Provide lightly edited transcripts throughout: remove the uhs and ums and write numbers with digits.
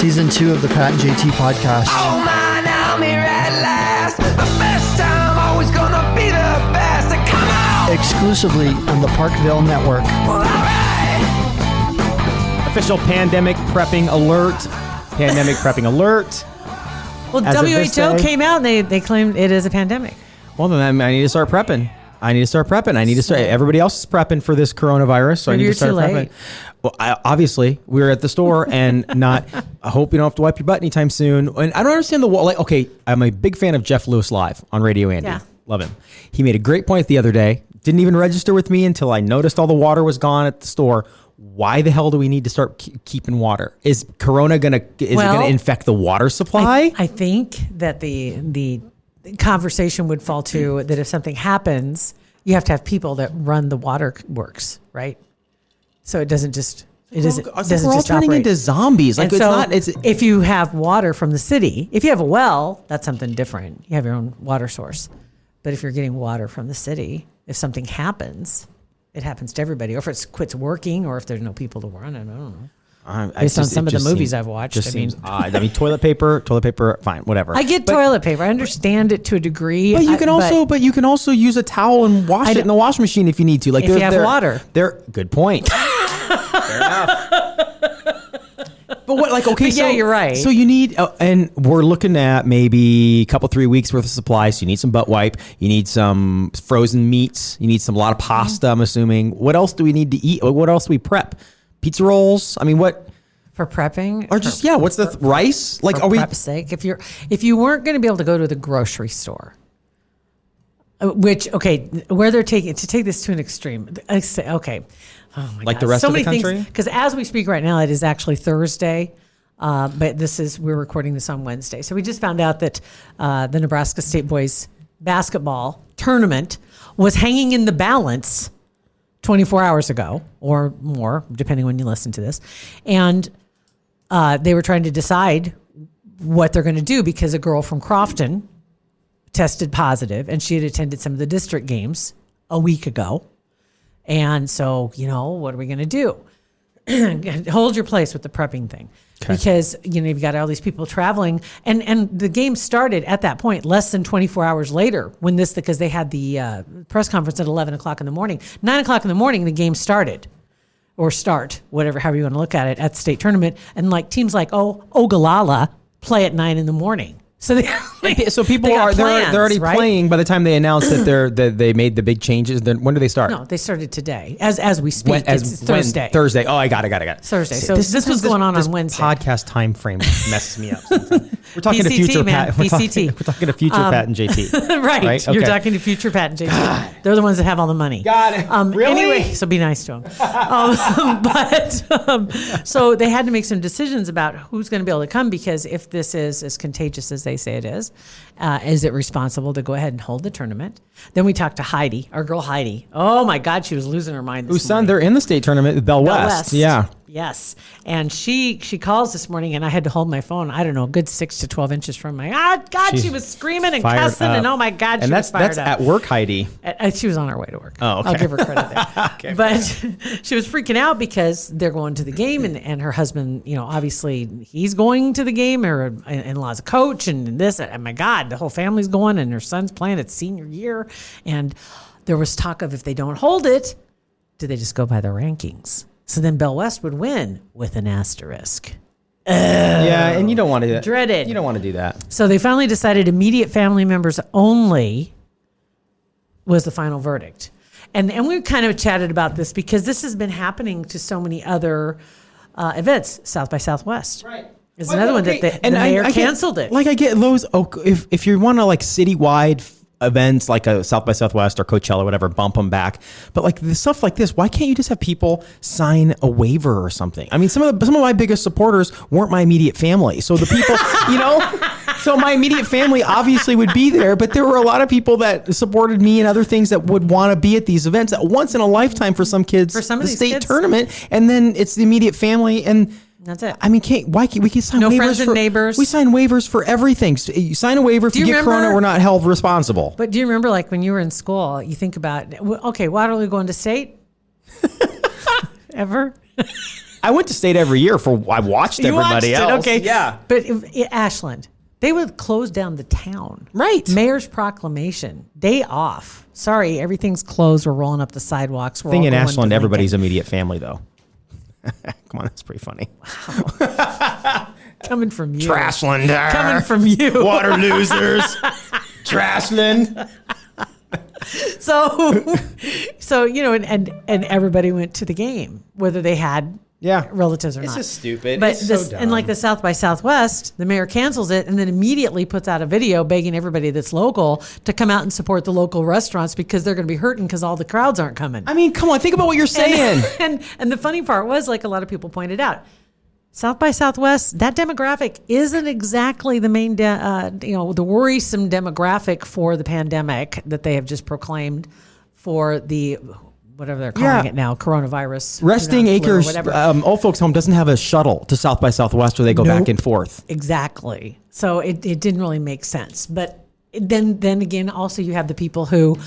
Season 2 of the Pat and JT podcast. Oh man, I'm here at last. The best time, always gonna be the best. Come on! Exclusively on the Parkville Network. Well, all right. Official pandemic prepping alert. Pandemic prepping alert. Well, As of this WHO day- came out and they claimed it is a pandemic. Well, then I need to start prepping. I need to start. Everybody else is prepping for this coronavirus, so Maybe I need you're to start too prepping. late. Well, obviously, we were at the store and I hope you don't have to wipe your butt anytime soon. And I don't understand the wall. Like, okay, I'm a big fan of Jeff Lewis Live on Radio Andy. Yeah. Love him. He made a great point the other day. Didn't even register with me until I noticed all the water was gone at the store. Why the hell do we need to start keeping water? Is Corona it gonna infect the water supply? I think that the conversation would fall to that if something happens, you have to have people that run the water works, right? So it doesn't just We're all turning into zombies. Like, And it's so not. It's if you have water from the city, if you have a well, that's something different. You have your own water source. But if you're getting water from the city, if something happens, it happens to everybody. Or if it quits working, or if there's no people to run it, I don't know. Based on some of the movies I've watched, just seems odd. I mean, toilet paper, fine, whatever. I get toilet paper. I understand it to a degree. But you can also use a towel and wash it in the washing machine if you need to. Like, if you have water. Good point. Fair enough. But what, like, okay, yeah, you're right. So you need, and we're looking at maybe a couple, 3 weeks worth of supplies. So you need some butt wipe. You need some frozen meats. You need a lot of pasta, I'm assuming. What else do we need to eat? What else do we prep? Pizza rolls? I mean, what? For prepping? Or just, what's the rice? Like, for are we? prep's sake, if you weren't going to be able to go to the grocery store, where they're taking to take this to an extreme, I say, okay, oh my Like God. the rest so of the many country? Because as we speak right now, it is actually Thursday, but we're recording this on Wednesday. So we just found out that the Nebraska State boys basketball tournament was hanging in the balance 24 hours ago or more, depending when you listen to this. And they were trying to decide what they're going to do because a girl from Crofton tested positive and she had attended some of the district games a week ago. And so, what are we going to do? Hold your place with the prepping thing. Okay. Because, you've got all these people traveling and the game started at that point less than 24 hours later because they had the press conference at 11 o'clock in the morning. 9 o'clock in the morning, the game started. Or however you want to look at it, at the state tournament. And teams like Ogallala play at 9 in the morning. So People they're already playing by the time they announced that they made the big changes. Then when do they start? No, they started today as we speak. It's Thursday. Thursday. Oh, I got it. Thursday. So this was going on Wednesday. Podcast time frame messes me up sometimes. We're talking to future Pat. We're talking to future Pat and JT. right. You're talking to future Pat and JT. God. They're the ones that have all the money. Got it. Really? Anyway, so be nice to them. So they had to make some decisions about who's going to be able to come because if this is as contagious as they say it is it responsible to go ahead and hold the tournament? Then we talked to Heidi, our girl Heidi. Oh my God, she was losing her mind this morning. They're in the state tournament with Bell West. Yeah. Yes. And she calls this morning and I had to hold my phone, I don't know, a good 6 to 12 inches from my, she was screaming and cussing and oh my God, she was fired up. And that's at work, Heidi. She was on her way to work. Oh, okay. I'll give her credit there. Okay. But she was freaking out because they're going to the game and her husband, obviously he's going to the game, her in-law's a coach and this, oh my God, the whole family's going and her son's playing its senior year. And there was talk of if they don't hold it, do they just go by the rankings? So then Bell West would win with an asterisk. Yeah, and you don't want to dreaded. You don't want to do that. So they finally decided immediate family members only was the final verdict. And we kind of chatted about this because this has been happening to so many other events. South by Southwest. Right. Is another one that the mayor canceled it. Like I get those. If you want to citywide events like a South by Southwest or Coachella or whatever, bump them back. But the stuff like this, why can't you just have people sign a waiver or something? I mean, some of my biggest supporters weren't my immediate family. So the people, so my immediate family obviously would be there, but there were a lot of people that supported me and other things that would want to be at these events once in a lifetime for some kids, for some of the these state kids. tournament. And then it's the immediate family and that's it. I mean, we can sign waivers friends and neighbors. We sign waivers for everything. So you sign a waiver if you get corona, we're not held responsible. But do you remember, when you were in school, you think about, okay, Waterloo going to state? Ever? I went to state every year I watched everybody else. Okay. Yeah. But Ashland, they would close down the town. Right. Mayor's proclamation, day off. Sorry, everything's closed. We're rolling up the sidewalks. We're Thing all in going to Ashland, everybody's Lincoln. immediate family, though. Come on, that's pretty funny. Coming from you. Trashland. Coming from you. Water losers. Trashland. So and everybody went to the game, whether they had relatives or It's not. just stupid. But It's so dumb. and like the South by Southwest, the mayor cancels it and then immediately puts out a video begging everybody that's local to come out and support the local restaurants because they're going to be hurting because all the crowds aren't coming. I mean, come on, think about what you're saying. And the funny part was, like a lot of people pointed out, South by Southwest, that demographic isn't exactly the main, the worrisome demographic for the pandemic that they have just proclaimed for the whatever they're calling it now, coronavirus. Resting flu or Acres whatever. Old Folks Home doesn't have a shuttle to South by Southwest where they go back and forth. Exactly. So it didn't really make sense. But then again, also you have the people who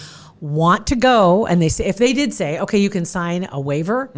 want to go, and they say, if they did say, okay, you can sign a waiver,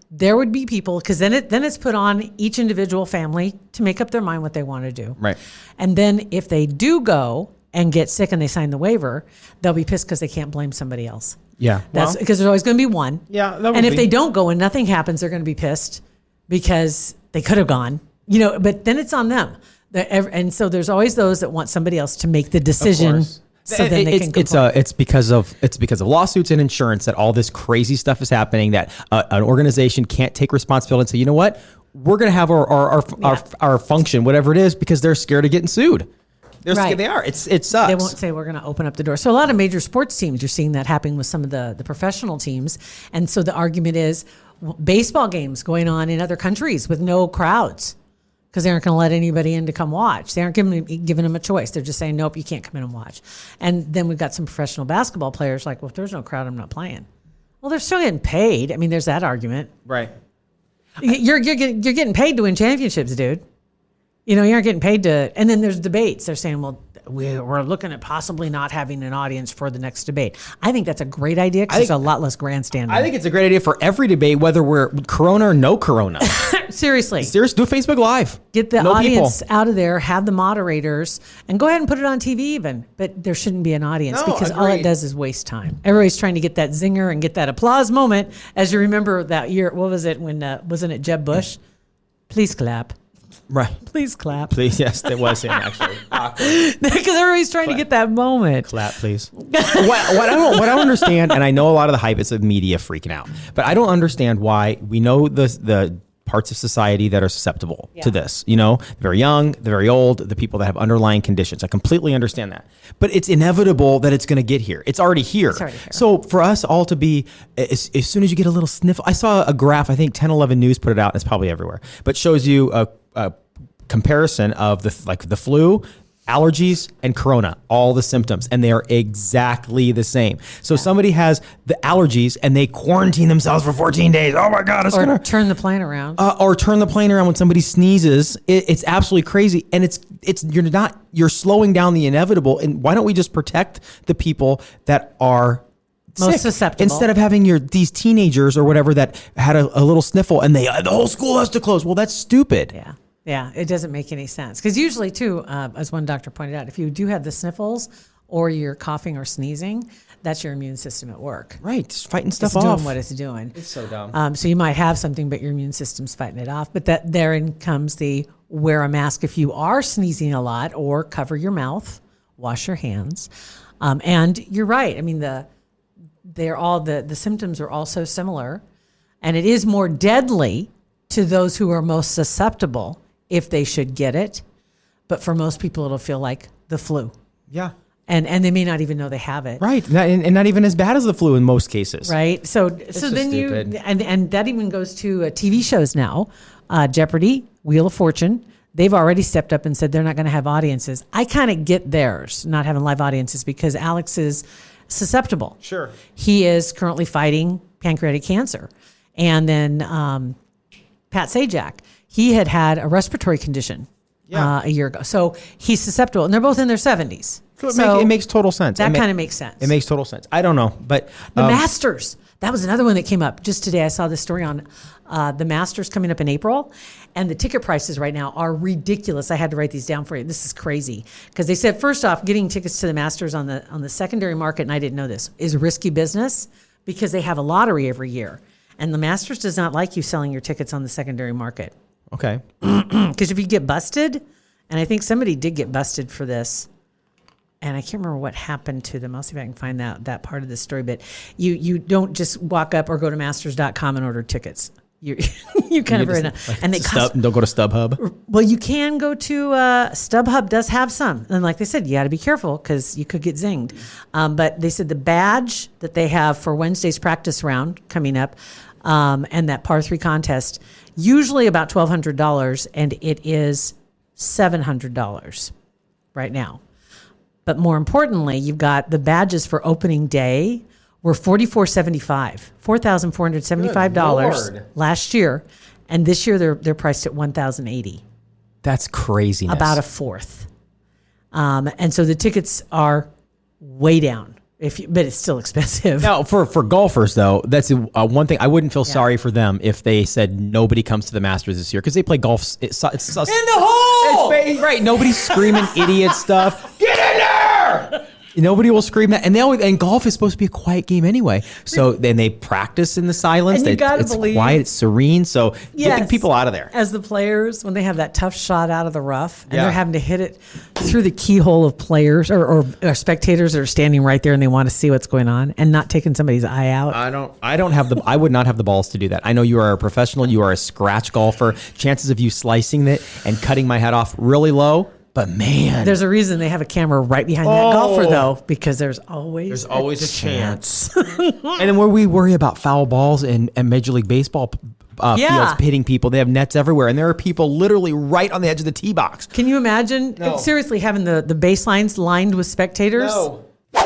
there would be people, because then it's put on each individual family to make up their mind what they want to do. Right. And then if they do go and get sick and they sign the waiver, they'll be pissed because they can't blame somebody else. Yeah. That's because there's always going to be one. Yeah, that would and if be. they don't go and nothing happens, they're going to be pissed because they could have gone. But then it's on them. And so there's always those that want somebody else to make the decision. So then they can complain. It's because of lawsuits and insurance that all this crazy stuff is happening, that an organization can't take responsibility and say, you know what, we're going to have our function, whatever it is, because they're scared of getting sued. They're scared. They are. It sucks. They won't say we're going to open up the door. So a lot of major sports teams, you're seeing that happening with some of the professional teams. And so the argument is baseball games going on in other countries with no crowds because they aren't going to let anybody in to come watch. They aren't giving them a choice. They're just saying, nope, you can't come in and watch. And then we've got some professional basketball players like, well, if there's no crowd, I'm not playing. Well, they're still getting paid. I mean, there's that argument. Right. You're getting paid to win championships, dude. You aren't getting paid to, and then there's debates. They're saying, well, we're looking at possibly not having an audience for the next debate. I think that's a great idea because there's a lot less grandstanding. I think it's a great idea for every debate, whether we're Corona or no Corona. Seriously. Do Facebook Live. Get the audience out of there, have the moderators, and go ahead and put it on TV even. But there shouldn't be an audience because all it does is waste time. Everybody's trying to get that zinger and get that applause moment. As you remember that year, what was it when, wasn't it Jeb Bush? Please clap. Right. Please clap. Please, yes, it was him actually. Because everybody's trying to get that moment. Clap, please. what I don't understand, and I know a lot of the hype is the media freaking out, but I don't understand why we know the parts of society that are susceptible to this. The very young, the very old, the people that have underlying conditions. I completely understand that. But it's inevitable that it's going to get here. It's already here. So for us all to be, as soon as you get a little sniffle, I saw a graph, I think 1011 News put it out, and it's probably everywhere, but shows you a comparison of the flu, allergies, and corona, all the symptoms, and they are exactly the same. So somebody has the allergies and they quarantine themselves for 14 days. Oh my God, Or turn the plane around. Or turn the plane around when somebody sneezes. It's absolutely crazy. And you're slowing down the inevitable. And why don't we just protect the people that are most sick, susceptible, instead of having these teenagers or whatever that had a little sniffle and the whole school has to close? Well, that's stupid. Yeah, it doesn't make any sense. Because usually, too, as one doctor pointed out, if you do have the sniffles or you're coughing or sneezing, that's your immune system at work. Right, it's fighting stuff off. It's doing off. what it's doing. It's so dumb. So you might have something, but your immune system's fighting it off. But therein comes the wear a mask if you are sneezing a lot, or cover your mouth, wash your hands. And you're right. I mean, the symptoms are all so similar, and it is more deadly to those who are most susceptible if they should get it. But for most people, it'll feel like the flu. Yeah. And they may not even know they have it. Right. And not even as bad as the flu in most cases. Right. So just then stupid. and that even goes to TV shows now. Jeopardy, Wheel of Fortune. They've already stepped up and said they're not going to have audiences. I kind of get theirs, not having live audiences, because Alex is susceptible. Sure. He is currently fighting pancreatic cancer. And then Pat Sajak, he had a respiratory condition a year ago. So he's susceptible. And they're both in their 70s. So it makes total sense. That kind of makes sense. It makes total sense. I don't know, but The Masters. That was another one that came up just today. I saw this story on the Masters coming up in April, and the ticket prices right now are ridiculous. I had to write these down for you. This is crazy because they said, first off, getting tickets to the Masters on the secondary market, and I didn't know this, is risky business because they have a lottery every year, and the Masters does not like you selling your tickets on the secondary market. Okay. Because if you get busted, and I think somebody did get busted for this, and I can't remember what happened to them. I'll see if I can find that part of the story. But you don't just walk up or go to masters.com and order tickets. You kind of are in a, and they cost. Don't go to StubHub. Well, you can go to StubHub does have some, and like they said, you got to be careful because you could get zinged. But they said the badge that they have for Wednesday's practice round coming up, and that par 3 contest, usually about $1,200, and it is $700 right now. But more importantly, you've got the badges for opening day were $4,475 last year, and this year they're priced at $1,080. That's craziness. About a fourth. And so the tickets are way down. But it's still expensive. Now, for golfers, though, that's one thing. I wouldn't feel sorry for them if they said nobody comes to the Masters this year because they play golf. It's in the hole! Right. Nobody's screaming idiot stuff. Get in there! Nobody will scream that. And golf is supposed to be a quiet game anyway. So then they practice in the silence. And you gotta it's believe, quiet, it's serene. So get the people out of there. As the players, when they have that tough shot out of the rough and they're having to hit it through the keyhole of players or spectators that are standing right there and they want to see what's going on and not taking somebody's eye out. I would not have the balls to do that. I know you are a professional. You are a scratch golfer. Chances of you slicing it and cutting my head off really low. But man, there's a reason they have a camera right behind that golfer, though, because there's always a chance. And then where we worry about foul balls and Major League Baseball fields hitting people, they have nets everywhere, and there are people literally right on the edge of the tee box. Can you imagine seriously having the baselines lined with spectators? No.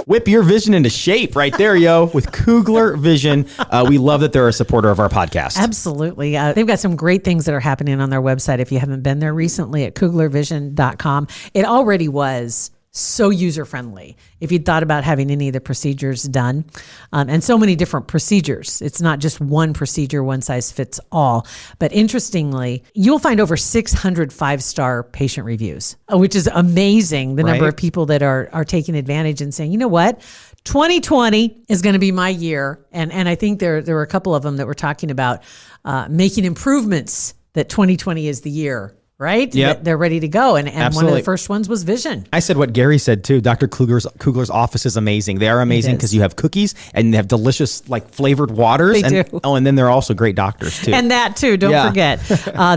Whip your vision into shape right there, yo, with Kugler Vision. We love that they're a supporter of our podcast. Absolutely. They've got some great things that are happening on their website. If you haven't been there recently at kuglervision.com, it already was so user-friendly if you'd thought about having any of the procedures done. And so many different procedures. It's not just one procedure, one size fits all. But interestingly, you'll find over 600 5-star patient reviews, which is amazing, the number of people that are taking advantage and saying, you know what? 2020 is going to be my year. And I think there were a couple of them that were talking about making improvements, that 2020 is the year. Right? Yep. They're ready to go. And one of Absolutely. the first ones was vision. I said what Gary said too. Dr. Kugler's office is amazing. They are amazing because you have cookies and they have delicious flavored waters. They do. Oh, and then they're also great doctors too. And that too, don't forget.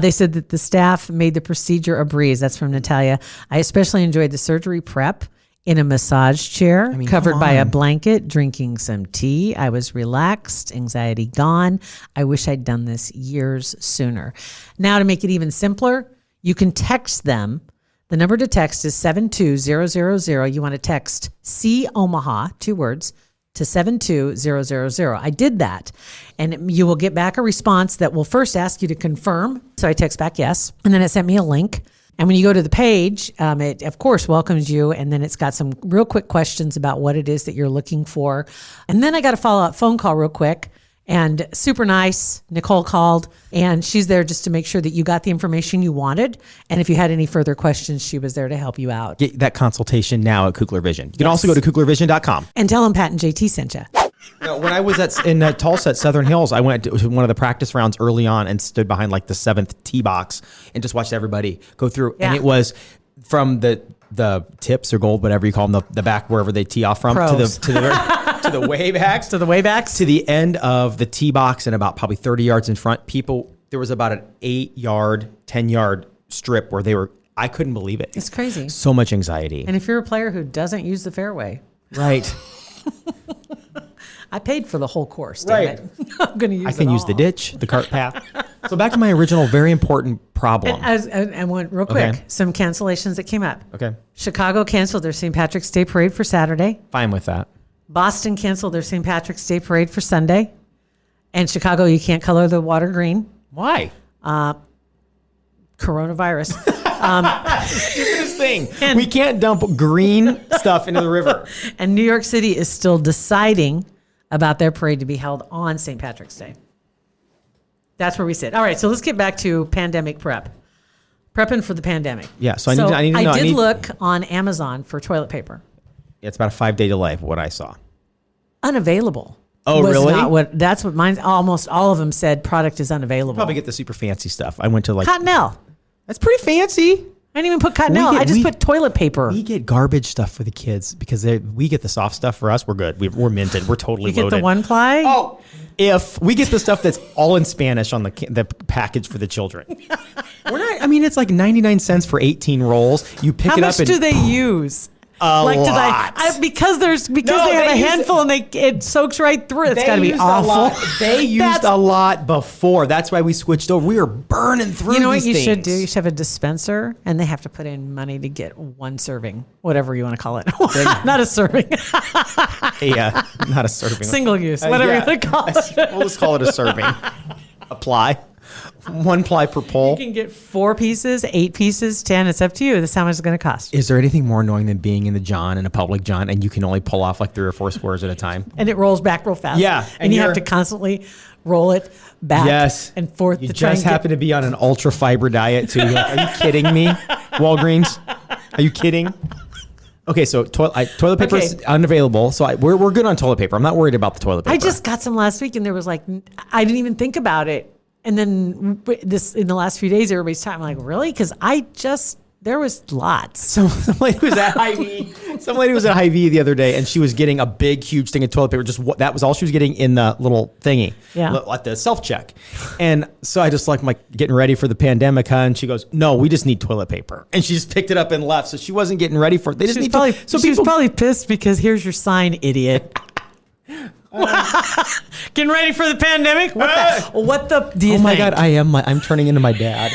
They said that the staff made the procedure a breeze. That's from Natalia. I especially enjoyed the surgery prep in a massage chair, covered by a blanket, drinking some tea. I was relaxed, anxiety gone. I wish I'd done this years sooner. Now, to make it even simpler, you can text them. The number to text is 72000. You want to text C Omaha, 2 words, to 72000. I did that. And you will get back a response that will first ask you to confirm. So I text back yes. And then it sent me a link. And when you go to the page, it, of course, welcomes you. And then it's got some real quick questions about what it is that you're looking for. And then I got a follow-up phone call real quick. And super nice. Nicole called, and she's there just to make sure that you got the information you wanted. And if you had any further questions, she was there to help you out. Get that consultation now at Kugler Vision. You can also go to kuglervision.com. And tell them Pat and JT sent you. When I was in Tulsa at Southern Hills, I went to one of the practice rounds early on and stood behind the 7th tee box and just watched everybody go through. Yeah. And it was from the tips or gold, whatever you call them, the back wherever they tee off from, to the to the way backs, to the way backs, to the end of the tee box and about probably 30 yards in front. There was about an 8-yard, 10-yard strip where I couldn't believe it. It's crazy. So much anxiety. And if you're a player who doesn't use the fairway, right? I paid for the whole course. Right. Damn it. I'm going to use. I can use the ditch, the cart path. So back to my original, very important problem. And went real quick. Some cancellations that came up. Okay. Chicago canceled their St. Patrick's Day parade for Saturday. Fine with that. Boston canceled their St. Patrick's Day parade for Sunday. And Chicago, you can't color the water green. Why? Coronavirus. Stupidest thing. We can't dump green stuff into the river. And New York City is still deciding about their parade to be held on St. Patrick's Day. That's where we sit. All right, so let's get back to pandemic prep. Prepping for the pandemic. Yeah, so I need to know. I did look on Amazon for toilet paper. It's about a 5-day delay, what I saw. Unavailable. Oh, was really? That's what mine. Almost all of them said product is unavailable. Probably get the super fancy stuff. I went to like Cottonelle. That's pretty fancy. I didn't even put Cottonelle. I just put toilet paper. We get garbage stuff for the kids because we get the soft stuff for us. We're good. We're minted. We're totally You get loaded. the one ply. Oh, if we get the stuff that's all in Spanish on the package for the children. We're not. I mean, it's like 99 cents for 18 rolls. You pick How it much up. do they use? A lot. Because they No, have a use- handful and it soaks right through. It's They got to be used awful. They used a lot before. That's why we switched over. We were burning through. You know what these you things. should do? You should have a dispenser, and they have to put in money to get one serving, whatever you want to call it. Not a serving, Yeah, not a serving. single use, whatever Yeah. you want to call it. We'll just call it a serving. A ply. 1 ply per You pole. can get 4 pieces, 8 pieces, 10. It's up to you. That's how much it's going to cost. Is there anything more annoying than being in the John, in a public John, and you can only pull off like 3 or 4 squares at a time? And it rolls back real fast. Yeah, And you have you're- to constantly roll it back and forth. You to try just and happen to be on an ultra fiber diet too. You're like, are you kidding me? Walgreens? Are you kidding? Okay, so toilet paper is Okay. unavailable. So we're good on toilet paper. I'm not worried about the toilet paper. I just got some last week, and there was like, I didn't even think about it. And then in the last few days, everybody's talking. I'm like, really? Because there was lots. Some lady was at Hy-Vee. Some lady was at Hy-Vee the other day, and she was getting a big, huge thing of toilet paper. That was all she was getting in the little thingy, at the self check. And so I just I'm like getting ready for the pandemic, huh? And she goes, "No, we just need toilet paper." And she just picked it up and left. So she wasn't getting ready for it. They just need She people was probably pissed because here's your sign, idiot. Getting ready for the pandemic? What the do you Oh my think? God, I'm turning into my dad.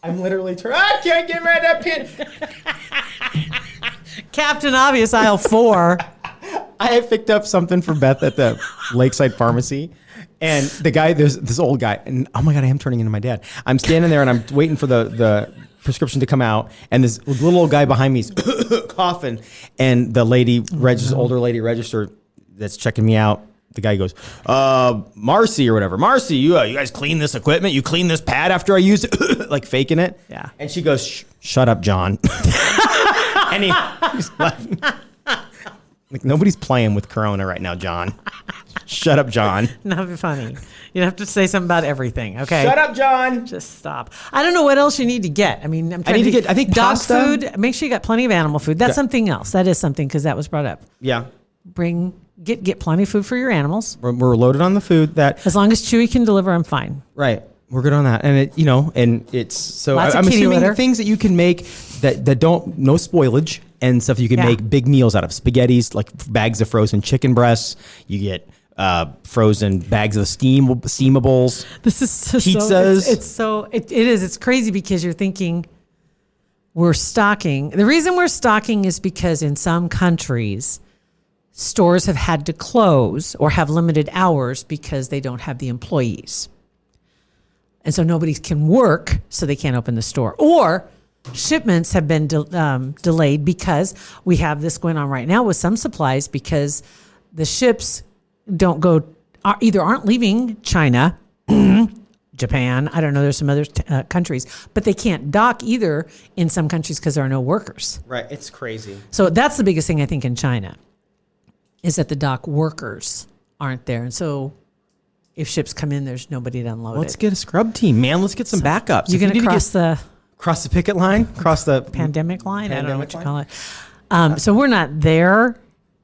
I'm literally turning. I can't get rid of that pin. Captain Obvious, aisle 4. I picked up something for Beth at the Lakeside Pharmacy. And the guy, there's this old guy, and oh my God, I am turning into my dad. I'm standing there and I'm waiting for the prescription to come out, and this little old guy behind me is coughing, and the lady, older lady register that's checking me out, the guy goes, Marcy or whatever. Marcy, you guys clean this equipment? You clean this pad after I used it? Like faking it? Yeah. And she goes, shut up, John. And he's laughing. Like, nobody's playing with Corona right now, John. Shut up, John. Not funny. You have to say something about everything, okay? Shut up, John. Just stop. I don't know what else you need to get. I mean, I'm trying need to to get, I think, dog pasta. food. Make sure you got plenty of animal food. That's something else. That is something because that was brought up. Yeah. Get plenty of food for your animals. We're loaded on the food that, As long as Chewy can deliver, I'm fine. right. We're good on that. And it's so Lots of I'm kitty assuming litter. things that you can make that don't, no spoilage and stuff you can Yeah. make big meals out of. Spaghettis, like bags of frozen chicken breasts. You get frozen bags of steamables. This is just Pizzas. it is. It's crazy because you're thinking we're stocking. The reason we're stocking is because in some countries, stores have had to close or have limited hours because they don't have the employees. And so nobody can work, so they can't open the store. Or shipments have been delayed because we have this going on right now with some supplies because the ships either aren't leaving China, Japan, I don't know, there's some other countries, but they can't dock either in some countries because there are no workers. Right. It's crazy. So that's the biggest thing I think in China is that the dock workers aren't there. And so if ships come in, there's nobody to unload Let's it. get a scrub team, man. Let's get some backups. You're If going you to need cross the the picket line, cross the pandemic line? I don't know Pandemic what you call it. So we're not there,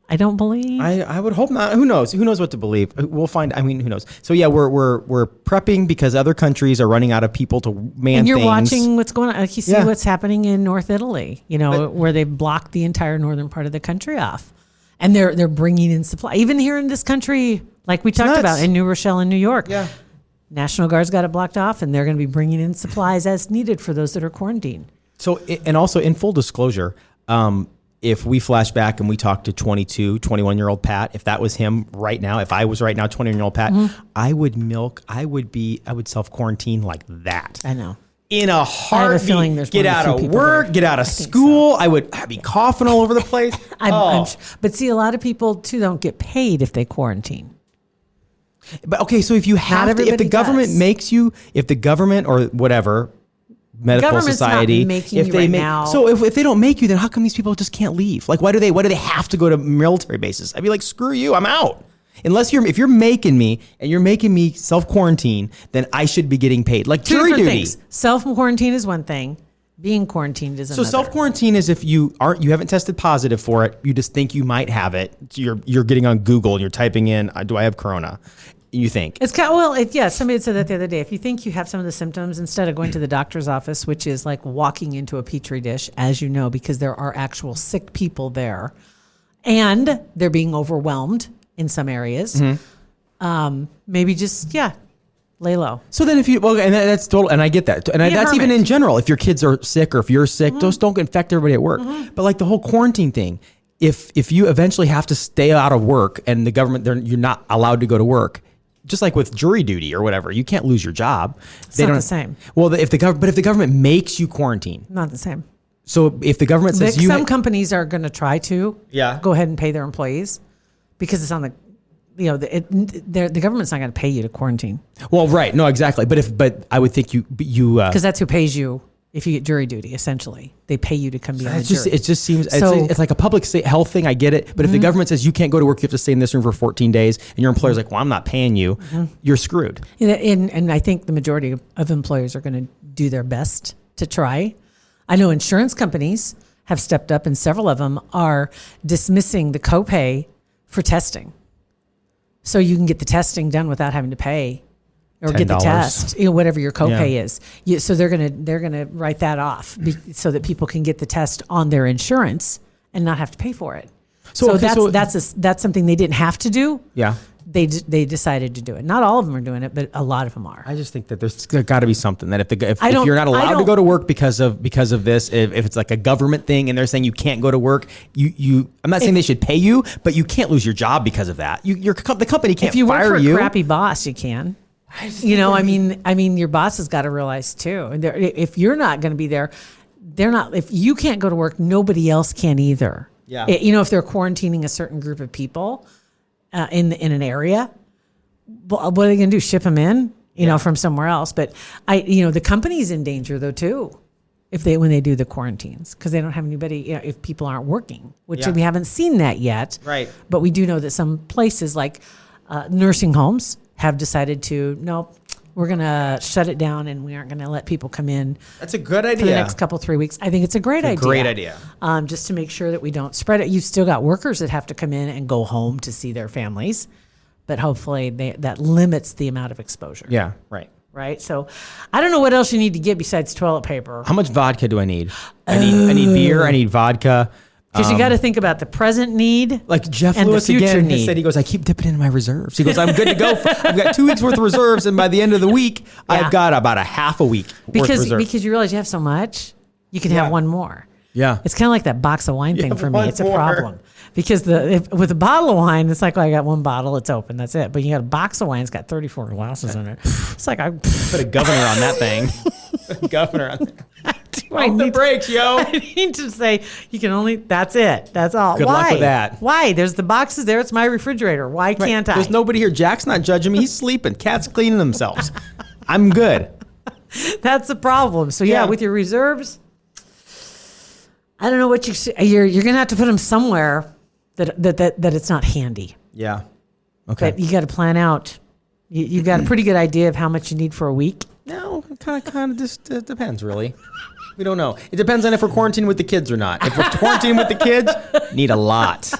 I don't believe. I would hope not. Who knows? Who knows what to believe? We'll find. I mean, who knows? So yeah, we're prepping because other countries are running out of people to man and you're things. watching what's going on. Like you see Yeah. what's happening in North Italy, where they've blocked the entire northern part of the country off. And they're bringing in supply. Even here in this country, like we talked nuts. about in New Rochelle in New York. Yeah. National Guard's got it blocked off, and they're going to be bringing in supplies as needed for those that are quarantined. So and also in full disclosure, if we flash back and we talk to 21-year-old Pat, if that was him right now, if I was right now 21-year-old Pat, Mm-hmm. I would self quarantine like that. I know. in a heartbeat. feeling there's get one or out two of people work, there. get out of I think school. I'd be coughing all over the place. But see, a lot of people too don't get paid if they quarantine. But okay, so if you have to, if the everybody government does. makes you, if the government or whatever, medical Government's not society, making if you they right make, now. so if they don't make you, then how come these people just can't leave? Like, why do they have to go to military bases? I'd be like, screw you, I'm out. Unless if you're making me and you're making me self quarantine, then I should be getting paid. Like Two jury different duty. things. Self quarantine is one thing. Being quarantined is So another. self quarantine is if you haven't tested positive for it, you just think you might have it. You're getting on Google and you're typing in, do I have corona? You think. It's kind of, somebody said that the other day. If you think you have some of the symptoms, instead of going to the doctor's office, which is like walking into a petri dish, as you know, because there are actual sick people there and they're being overwhelmed in some areas, maybe just, lay low. So then that's total, and I get that. And that's even in general. If your kids are sick or if you're sick, just don't infect everybody at work. But like the whole quarantine thing, if you eventually have to stay out of work and the government, you're not allowed to go to work, just like with jury duty or whatever, you can't lose your job. It's not the same. Well, if the government makes you quarantine, Not the same. so if the government says Some companies are going to try to Yeah. go ahead and pay their employees because it's on the, the government's not going to pay you to quarantine well, right, no, exactly. But I would think you because that's who pays you if you get jury duty. Essentially, they pay you to come be on the jury. It just seems So- it's like a public health thing. I get it, but if the government says you can't go to work, you have to stay in this room for 14 days, and your employer's like, "Well, I'm not paying you," you're screwed. And I think the majority of employers are going to do their best to try. I know insurance companies have stepped up, and several of them are dismissing the copay for testing, so you can get the testing done without having to pay or get the $10. test, whatever your copay Yeah. is. So they're gonna write that off so that people can get the test on their insurance and not have to pay for it. So that's something they didn't have to do. Yeah. They decided to do it. Not all of them are doing it, but a lot of them are. I just think that there's got to be something that if I don't- you're not I allowed to don't- go to work because of this, if it's like a government thing and they're saying you can't go to work, I'm not saying they should pay you, but you can't lose your job because of that. The company can't If you work fire for a you. crappy boss, you can. I mean, your boss has got to realize too. And if you're not going to be there, they're not. If you can't go to work, nobody else can either. Yeah. If they're quarantining a certain group of people in an area, what are they going to do? Ship them in, from somewhere else? But the company's in danger though too, when they do the quarantines because they don't have anybody. If people aren't working, which Yeah. we haven't seen that yet. Right. But we do know that some places like nursing homes have decided to, nope, we're going to shut it down and we aren't going to let people come in That's a good idea. for the next couple, 3 weeks. I think it's a great idea. Great idea. Just to make sure that we don't spread it. You've still got workers that have to come in and go home to see their families, but hopefully that limits the amount of exposure. Yeah. Right. Right. So I don't know what else you need to get besides toilet paper. How much vodka do I need? I need beer. I need vodka. Because you got to think about the present need, Like Jeff and Lewis the future again need. said, he goes, I keep dipping into my reserves. He goes, I'm good to go. I've got 2 weeks worth of reserves, and by the end of the week, I've got about a half a week worth of reserves. Because you realize you have so much, you can have one more. Yeah. It's kind of like that box of wine thing have for me. one It's a more. problem because with a bottle of wine, it's like, well, I got one bottle, it's open, that's it. But you got a box of wine, it's got 34 glasses in it. It's like Put a governor on that thing. Put a governor on that. Pump the brakes, yo. I need to say you can only. That's it. That's all. Good Why? luck with that. Why? There's the boxes there. It's my refrigerator. Why can't I? There's nobody here. Jack's not judging me. He's sleeping. Cats cleaning themselves. I'm good. That's the problem. So Yeah. with your reserves, I don't know what you're gonna have to put them somewhere that it's not handy. Yeah. Okay. But you got to plan out. You got a pretty good idea of how much you need for a week. No, it kind of just depends, really. We don't know. It depends on if we're quarantined with the kids or not. If we're quarantined with the kids, need a lot.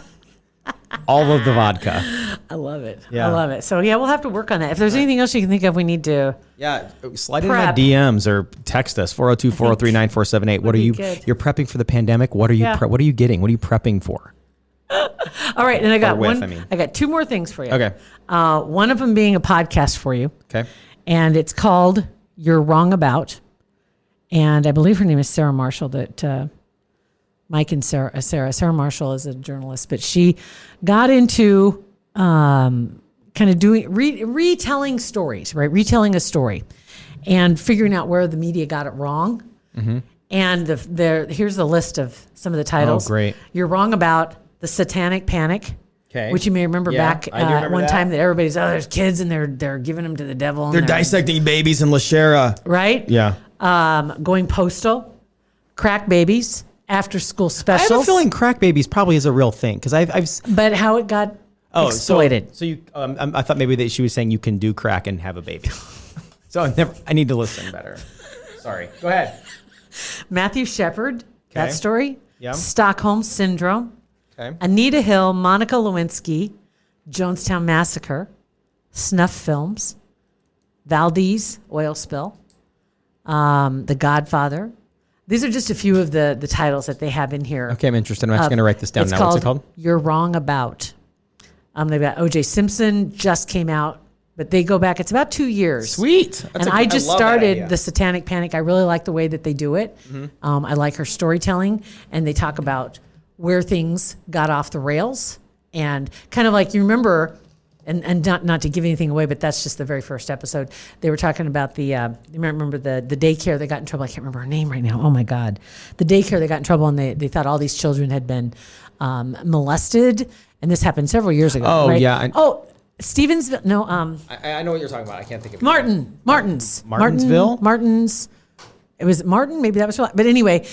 All of the vodka. I love it. Yeah. I love it. So we'll have to work on that. If there's anything else you can think of, we need to. Yeah, slide into my Prep. DMs or text us 402-403-9478. What are be you? good. You're prepping for the pandemic. What are you? Yeah. What are you getting? What are you prepping for? All right, and I got with, one. I mean. I got two more things for you. Okay. One of them being a podcast for you. Okay. And it's called "You're Wrong About," and I believe her name is Sarah Marshall. That Mike and Sarah Marshall is a journalist, but she got into kind of doing retelling stories, right? Retelling a story, and figuring out where the media got it wrong. Mm-hmm. And here's the list of some of the titles. Oh, great. You're wrong about the Satanic Panic. Okay. Which you may remember Yeah, back I do remember one that. time that everybody's, there's kids and they're giving them to the devil. And They're dissecting babies in Lashera. Right? Yeah. Going postal, crack babies, after school I specials. have a feeling crack babies probably is a real thing because I've But how it got exploited. So you, I thought maybe that she was saying you can do crack and have a baby. So I need to listen better. Sorry. Go ahead. Matthew Shepard, that Okay. story. Yeah. Stockholm Syndrome. Okay. Anita Hill, Monica Lewinsky, Jonestown Massacre, snuff films, Valdez oil spill, The Godfather. These are just a few of the titles that they have in here. Okay, I'm interested. I'm actually going to write this down It's now. What's it called? You're Wrong About. They've got O.J. Simpson just came out, but they go back. It's about 2 years. Sweet. And I just started the Satanic Panic. I really like the way that they do it. I like her storytelling, and they talk about where things got off the rails, and kind of like you remember, and not to give anything away, but that's just the very first episode. They were talking about you remember the daycare that got in trouble. I can't remember her name right now. Oh my God, the daycare that got in trouble, and they thought all these children had been molested, and this happened several years ago. Oh, right? yeah. Stevensville. No, I know what you're talking about. I can't think of Martins. Martinsville? Martins. It was Martin. Maybe that was right. But anyway,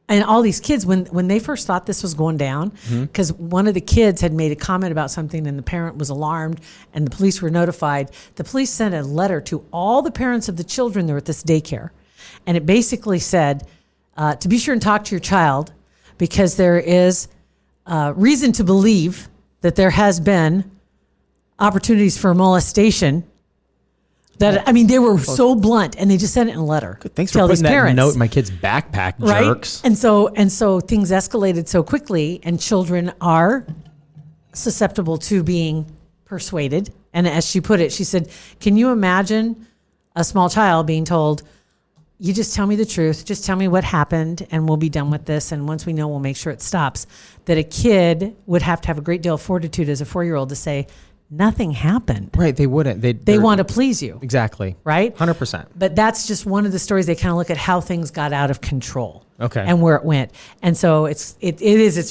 and all these kids, when they first thought this was going down, because one of the kids had made a comment about something and the parent was alarmed and the police were notified, the police sent a letter to all the parents of the children that were at this daycare. And it basically said, to be sure and talk to your child because there is reason to believe that there has been opportunities for molestation. That, I mean, they were so blunt, and they just sent it in a letter. Thanks to for all putting these that parents, note in my kid's backpack, right? jerks. And so things escalated so quickly, and children are susceptible to being persuaded. And as she put it, she said, "Can you imagine a small child being told, you just tell me the truth, just tell me what happened, and we'll be done with this. And once we know, we'll make sure it stops." That a kid would have to have a great deal of fortitude as a 4-year-old to say, nothing happened. Right, they wouldn't. They want to please you. Exactly. Right? 100%. But that's just one of the stories. They kind of look at how things got out of control. Okay. And where it went. And so it's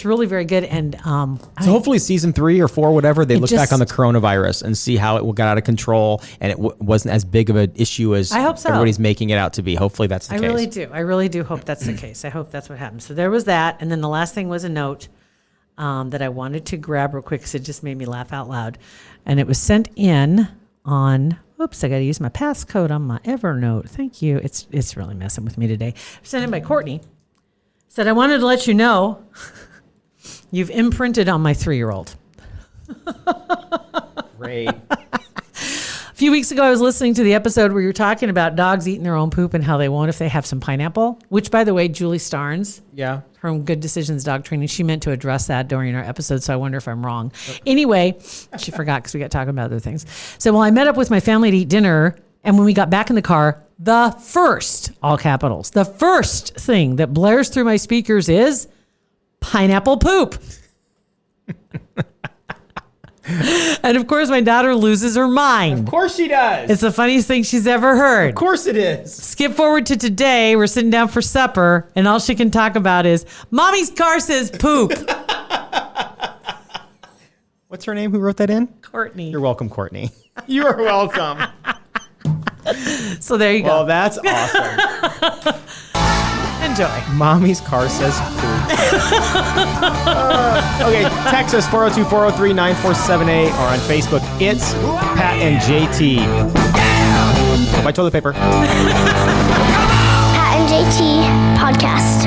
really very good. And So hopefully season 3 or 4, whatever, they look back just- on the coronavirus and see how it got out of control and it wasn't as big of an issue as I hope so. everybody's making it out to be. Hopefully that's the I case. really do. I really do hope that's the case. I hope that's what happens. So there was that. And then the last thing was a note that I wanted to grab real quick because it just made me laugh out loud. And it was sent in on, oops, I got to use my passcode on my Evernote. Thank you. It's really messing with me today. Sent in by Courtney. Said, I wanted to let you know you've imprinted on my 3-year-old. Great. A few weeks ago, I was listening to the episode where you were talking about dogs eating their own poop and how they won't if they have some pineapple, which, by the way, Julie Starnes Yeah. from Good Decisions Dog Training, she meant to address that during our episode, so I wonder if I'm wrong. Anyway, she forgot because we got talking about other things. So, well, I met up with my family to eat dinner, and when we got back in the car, the first, all capitals, the first thing that blares through my speakers is pineapple poop. And of course, my daughter loses her mind. Of course she does. It's the funniest thing she's ever heard. Of course it is. Skip forward to today. We're sitting down for supper, and all she can talk about is, Mommy's car says poop. What's her name? Who wrote that in? Courtney. You're welcome, Courtney. You are welcome. So there you Well, go. that's awesome. Enjoy. Mommy's car says poop. Okay, text us 402-403-9478 or on Facebook. It's Pat and JT. My toilet paper. Pat and JT Podcast.